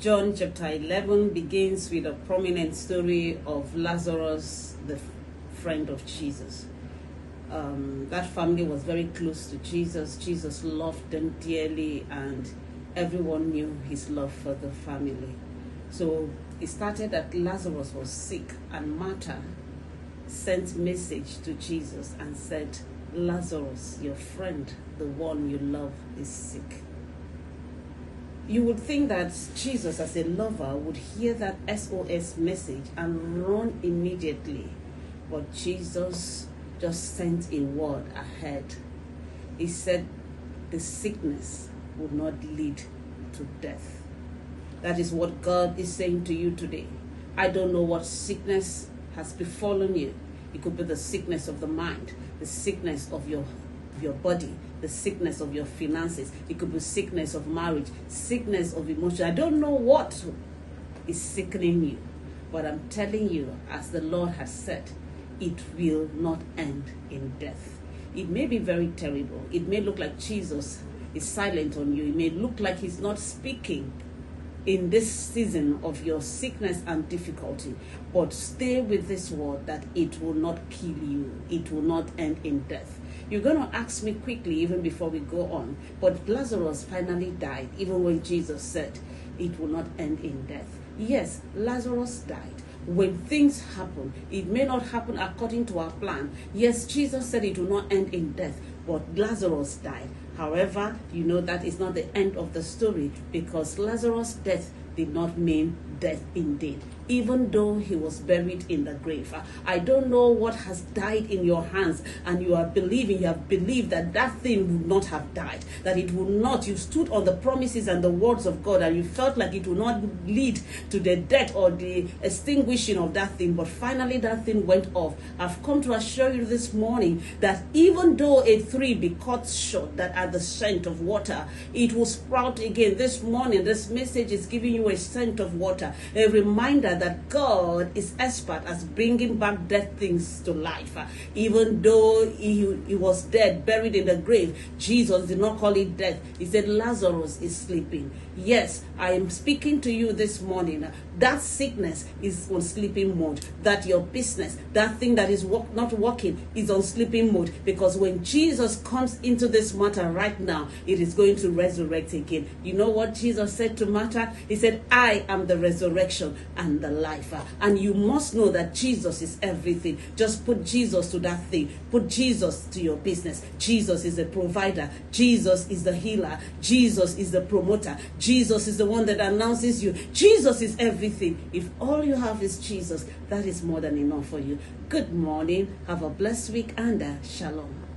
John chapter 11 begins with a prominent story of Lazarus, the friend of Jesus. That family was very close to Jesus. Jesus loved them dearly, and everyone knew his love for the family. So it started that Lazarus was sick, and Martha sent message to Jesus and said, Lazarus, your friend, the one you love, is sick. You would think that Jesus, as a lover, would hear that SOS message and run immediately. But Jesus just sent a word ahead. He said the sickness would not lead to death. That is what God is saying to you today. I don't know what sickness has befallen you. It could be the sickness of the mind, the sickness of your body, the sickness of your finances. It could be sickness of marriage, sickness of emotion. I don't know what is sickening you, but I'm telling you, as the Lord has said, it will not end in death. It may be very terrible. It may look like Jesus is silent on you. It may look like he's not speaking in this season of your sickness and difficulty, but stay with this word that it will not kill you. It will not end in death. You're going to ask me quickly even before we go on, but Lazarus finally died, even when Jesus said it will not end in death. Yes, Lazarus died. When things happen, it may not happen according to our plan. Yes, Jesus said it will not end in death, but Lazarus died. However, you know that is not the end of the story, because Lazarus' death did not mean death indeed, even though he was buried in the grave. I don't know what has died in your hands, and you have believed that that thing would not have died, that it would not. You stood on the promises and the words of God, and you felt like it would not lead to the death or the extinguishing of that thing, but finally that thing went off. I've come to assure you this morning that even though a tree be cut short, that at the scent of water, it will sprout again. This morning, this message is giving you a scent of water, a reminder that God is expert at bringing back dead things to life. Even though he was dead, buried in the grave, Jesus did not call it death. He said Lazarus is sleeping. Yes, I am speaking to you this morning. That sickness is on sleeping mode. That your business, that thing that is not working, is on sleeping mode. Because when Jesus comes into this matter right now, it is going to resurrect again. You know what Jesus said to Martha? He said, I am the resurrection and the life. And you must know that Jesus is everything. Just put Jesus to that thing. Put Jesus to your business. Jesus is the provider. Jesus is the healer. Jesus is the promoter. Jesus is the one that announces you. Jesus is everything. If all you have is Jesus, that is more than enough for you. Good morning. Have a blessed week, and shalom.